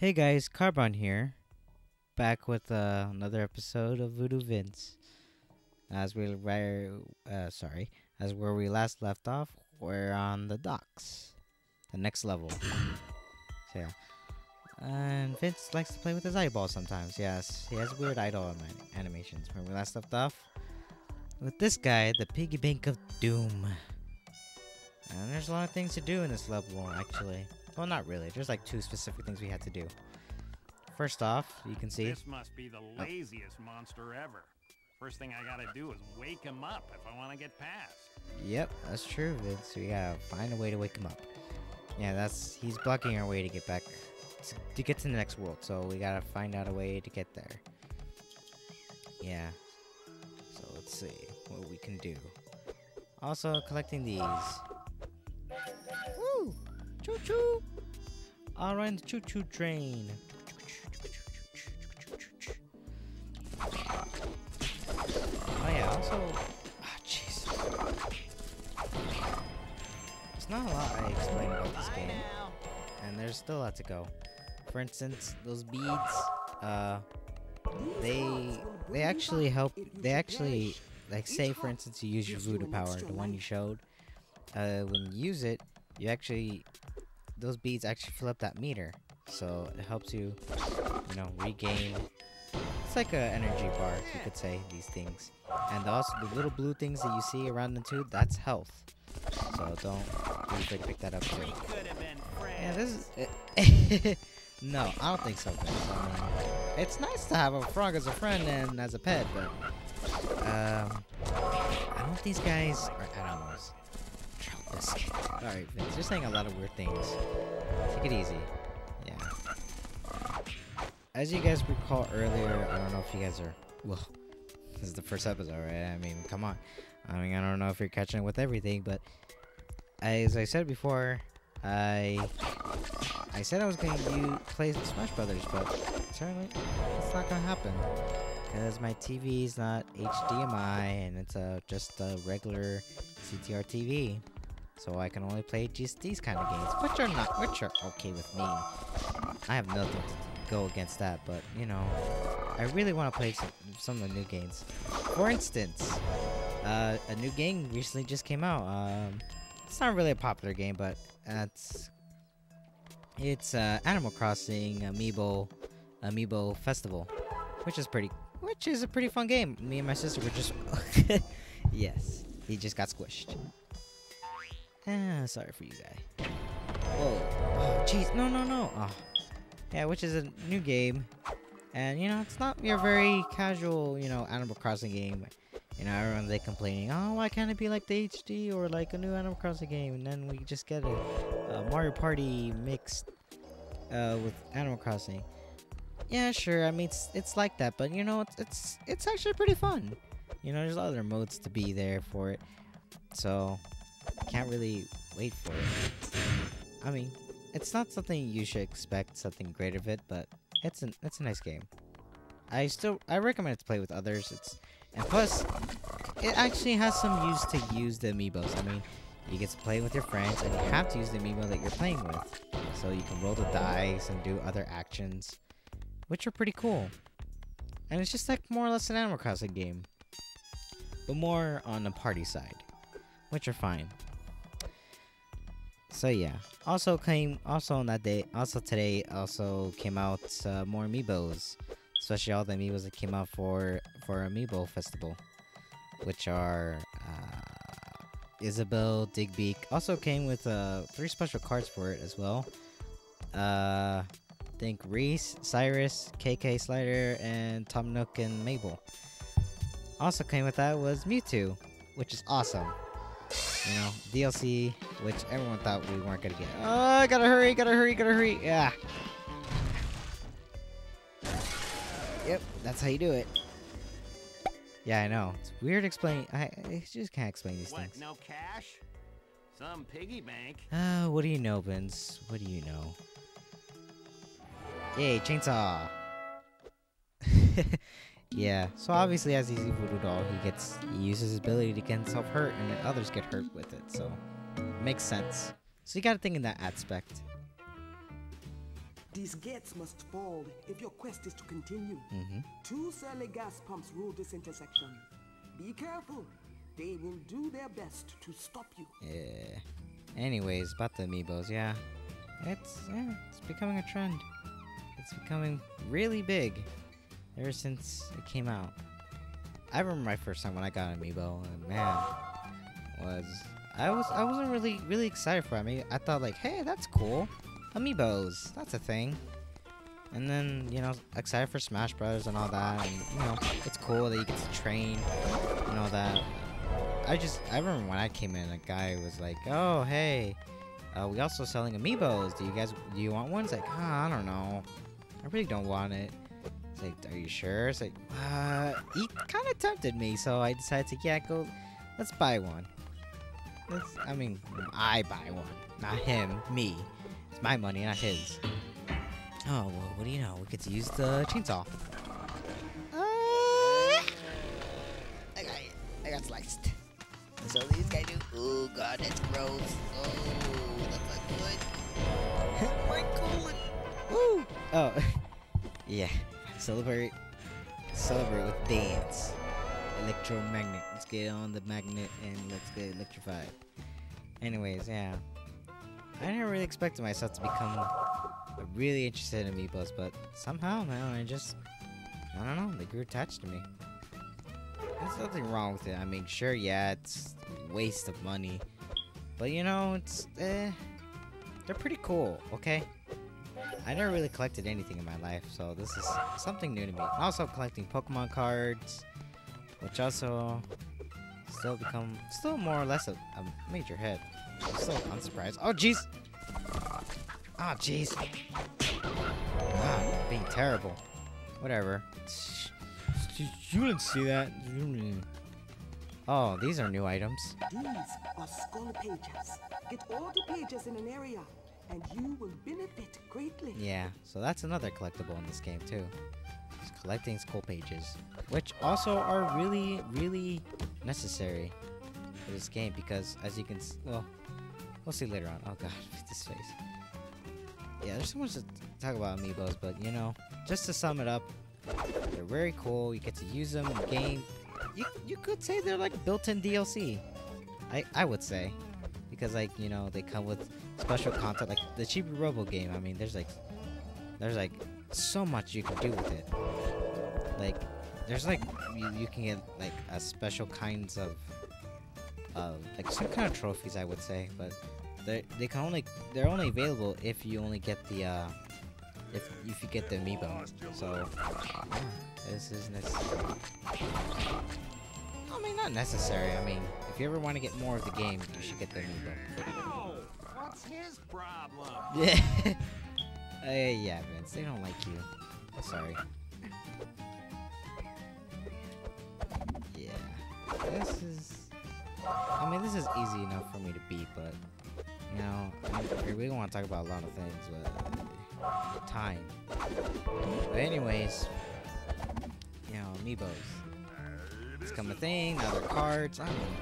Hey guys, Carbon here, back with another episode of Voodoo Vince. As we as where we last left off, we're on the docks, the next level. So yeah, and Vince likes to play with his eyeball sometimes. Yes, he has weird eyeball animations. When we last left off with this guy, the piggy bank of doom. And there's a lot of things to do in this level, actually. Well, not really. There's like two specific things we had to do. First off, you can see. This must be the laziest monster ever. First thing I gotta do is wake him up if I want to get past. Yep, that's true, Vince. We gotta find a way to wake him up. Yeah, he's blocking our way to get back, to get to the next world. So we gotta find out a way to get there. Yeah. So let's see what we can do. Also, collecting these. Woo! Choo choo! I'll ride the choo choo train. Oh yeah, also, jeez. There's not a lot I explain about this game, and there's still a lot to go. For instance, those beads, they actually help. They actually, like, say for instance you use your voodoo power, the one you showed. When you use it, those beads actually fill up that meter, so it helps you, regain. It's like an energy bar, you could say, these things. And also the little blue things that you see around them too, that's health. So don't forget to pick that up too. Yeah, this is no, I don't think so, guys. I mean, it's nice to have a frog as a friend and as a pet, but I don't think these guys are animals. Alright, Vince, you're saying a lot of weird things. Take it easy. Yeah. As you guys recall earlier, I don't know if you guys are... Well, this is the first episode, right? I mean, come on. I mean, I don't know if you're catching up with everything, but... As I said before, I said I was going to play Smash Brothers, but certainly it's not going to happen. Because my TV is not HDMI, and it's just a regular CTR TV. So I can only play just these kind of games, which are okay with me. I have nothing to go against that, but I really want to play some of the new games. For instance, a new game recently just came out. It's not really a popular game, but it's Animal Crossing Amiibo Festival, which is a pretty fun game. Me and my sister were just yes, he just got squished. Sorry for you, guy. Whoa. Oh, jeez. No. Oh. Yeah, which is a new game. And, it's not your very casual, Animal Crossing game. Everyone, they complaining, oh, why can't it be like the HD or like a new Animal Crossing game? And then we just get a Mario Party mixed with Animal Crossing. Yeah, sure. I mean, it's like that. But, it's actually pretty fun. There's other modes to be there for it. So... can't really wait for it. I mean, it's not something you should expect something great of it, but it's a nice game. I recommend it to play with others. And plus, it actually has some use to use the Amiibos. I mean, you get to play with your friends, and you have to use the Amiibo that you're playing with, so you can roll the dice and do other actions, which are pretty cool. And it's just like more or less an Animal Crossing game, but more on the party side, which are fine. So yeah, on that day, today came out more Amiibos, especially all the Amiibos that came out for Amiibo Festival, which are Isabelle, Digbeak. Also came with 3 special cards for it as well. I think Reese, Cyrus, KK Slider, and Tom Nook and Mabel. Also came with that was Mewtwo, which is awesome. DLC, which everyone thought we weren't gonna get. Oh, gotta hurry. Yeah. Yep, that's how you do it. Yeah, I know. It's weird explaining. I just can't explain these things. No cash? Some piggy bank? What do you know, Vince? What do you know? Yay, chainsaw! Yeah, so obviously as he's a voodoo doll, he uses his ability to get himself hurt, and then others get hurt with it, so makes sense. So you gotta think in that aspect. These gates must fall if your quest is to continue. Mm-hmm. 2 surly gas pumps rule this intersection. Be careful. They will do their best to stop you. Yeah. Anyways, about the Amiibos, yeah. It's becoming a trend. It's becoming really big ever since it came out. I remember my first time when I got an Amiibo, and man, I wasn't really excited for it. I mean, I thought like, hey, that's cool. Amiibos, that's a thing. And then, you know, excited for Smash Bros. And all that, and, you know, it's cool that you get to train and all that. I remember when I came in, a guy was like, oh, hey, we also selling Amiibos. Do you want one? It's like, I don't know. I really don't want it. It's like, are you sure? It's like, he kind of tempted me, so I decided to, yeah, go, let's buy one. I buy one, not him, me. It's my money, not his. Oh, well, what do you know? We get to use the chainsaw. I got sliced. So these guys do. Oh, God, that's gross. Oh, that's not good. My colon. Woo! Oh, yeah. Celebrate with dance. Electromagnet. Let's get on the magnet and let's get electrified. Anyways, yeah. I never really expected myself to become really interested in Amiibos, but somehow, man, I don't know, they grew attached to me. There's nothing wrong with it. I mean, sure, yeah, it's a waste of money, but you know, they're pretty cool, okay? I never really collected anything in my life, so this is something new to me. I'm also collecting Pokemon cards, which also still more or less a major hit. I'm still unsurprised. Oh, jeez! Ah, jeez. Ah, being terrible. Whatever. You didn't see that. Oh, these are new items. These are skull pages. Get all the pages in an area, and you will benefit greatly. Yeah, so that's another collectible in this game too. Just collecting skull pages, which also are really, really necessary for this game because, as you can, well, we'll see later on. Oh God, this face. Yeah, there's so much to talk about Amiibos, but you know, just to sum it up, they're very cool. You get to use them in the game. You could say they're like built-in DLC. I would say, because like, you know, they come with special content like the Chibi Robo game. I mean, there's like so much you can do with it. Like there's like you can get like a special kinds of like some kind of trophies, I would say, but they're only available if you only get the if you get the Amiibo. So yeah, this is necessary. I mean, not necessary. I mean, if you ever want to get more of the game, you should get the Amiibo. Oh, what's his problem? Yeah. Yeah, Vince, they don't like you. I'm sorry. Yeah, I mean, this is easy enough for me to beat, but you know, we don't want to talk about a lot of things, but time. But anyways, you know, Amiibos. It's come a thing. Now they're cards. I mean,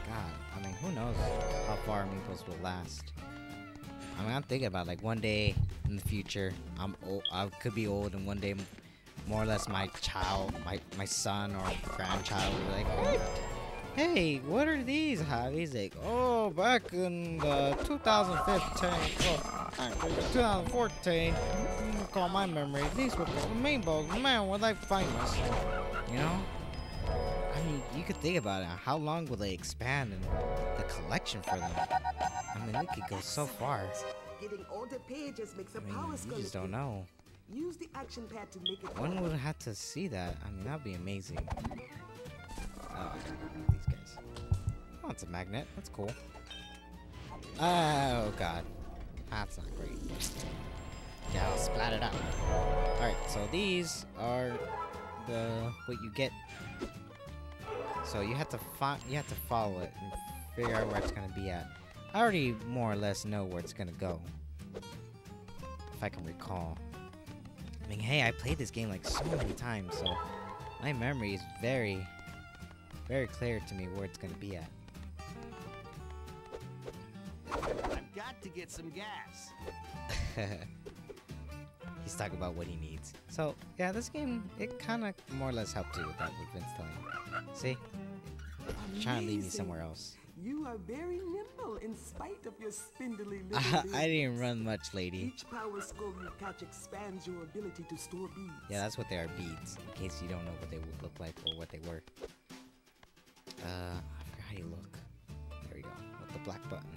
God. I mean, who knows how far Amiibos will last? I mean, I'm thinking about like one day in the future, I'm old. I could be old, and one day, more or less, my son or grandchild will be like, hey, what are these hobbies? Like, oh, back in 2015, 2014, recall my memory. These were Amiibos. Man, were they famous? You know? I mean, you could think about it. How long will they expand in the collection for them? I mean, they could go so far. Getting all the pages makes a I mean, power you skull. just don't know. Use the action pad to make it. When would I have to see that? I mean, that'd be amazing. Oh, these guys. Oh, it's a magnet. That's cool. Oh, God. That's not great. Yeah, I'll splat it out. Alright, so these are what you get. So you have to follow it and figure out where it's gonna be at. I already more or less know where it's gonna go, if I can recall. I mean, hey, I played this game like so many times, so my memory is very, very clear to me where it's gonna be at. I've got to get some gas. he's talking about what he needs. So yeah, this game, it kind of more or less helped you with that, with Vince telling you. See, he's trying to lead me somewhere else. You are very nimble in spite of your spindly little I didn't limbs. run much, lady. Each power skull you catch expands your ability to store beads. Yeah, that's what they are, beads. In case you don't know what they would look like or what they were. I forgot how you look. There we go. With the black button.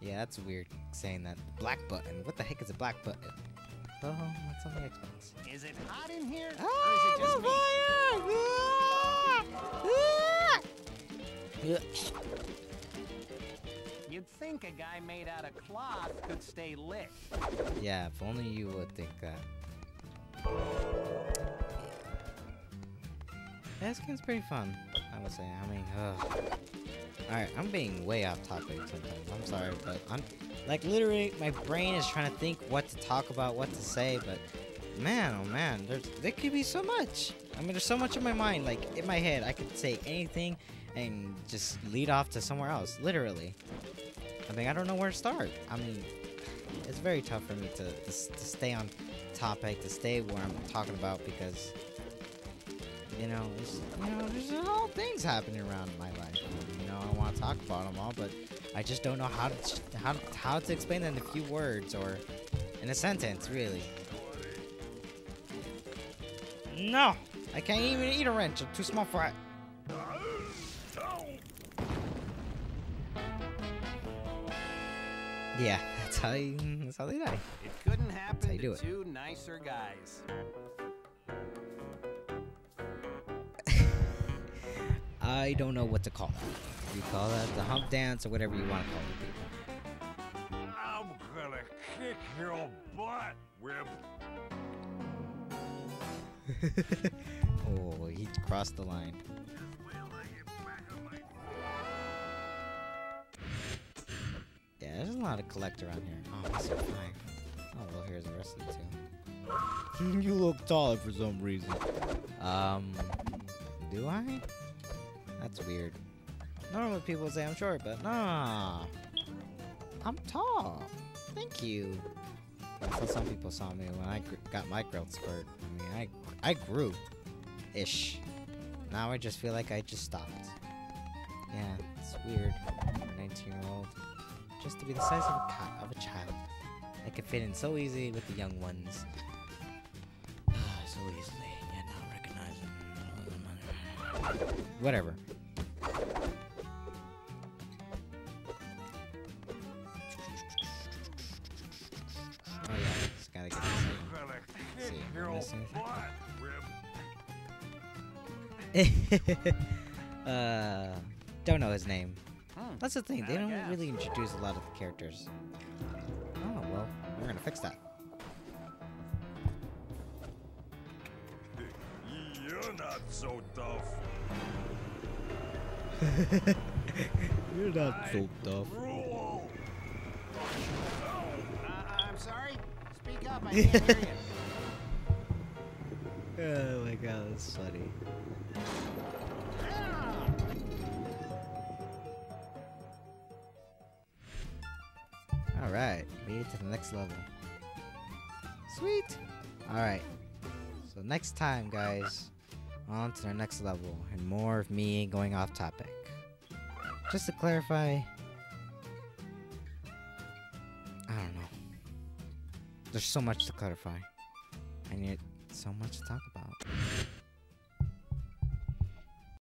Yeah, that's weird saying that. Black button. What the heck is a black button? Oh, that's on the Xbox. Is it hot in here? Ah, or is it just me? You'd think a guy made out of cloth could stay lit. Yeah, if only you would think that. Yeah, this game's pretty fun, I would say. I mean, alright, I'm being way off topic sometimes. I'm sorry, but I'm like literally my brain is trying to think what to talk about, what to say, but man, oh man, there could be so much. I mean, there's so much in my mind, like in my head, I could say anything and just lead off to somewhere else, literally. I mean, I don't know where to start. I mean, it's very tough for me to stay on topic, to stay where I'm talking about, because there's all things happening around my life. And, I want to talk about them all, but I just don't know how to explain them in a few words or in a sentence, really. No, I can't even eat a wrench. I'm too small for it. Yeah, that's how they die. It couldn't happen you do to it. two nicer guys. I don't know what to call that. You call that the hump dance or whatever you want to call it, I'm gonna kick your butt, Whip. Oh, he crossed the line. Yeah, there's a lot of collect around here. Oh, I see 5. Oh, well, here's the rest of the 2. You look taller for some reason. Do I? That's weird. Normally people say I'm short, but nah. I'm tall. Thank you. That's how some people saw me when I got my growth spurt. I mean, I grew. Ish. Now I just feel like I just stopped. Yeah, it's weird. For a 19-year-old. Just to be the size of a child. I could fit in so easily with the young ones. So easily, yet not recognizing. Whatever. Oh yeah, just gotta get this in. Don't know his name. That's the thing, they don't really introduce a lot of the characters. Oh, well, we're gonna fix that. You're not so tough. You're not so tough. I'm sorry? Speak up, I can't hear you. Oh my god, that's funny. Alright, made it to the next level. Sweet! Alright, so next time, guys, on to the next level, and more of me going off topic. Just to clarify, I don't know. There's so much to clarify. I need so much to talk about.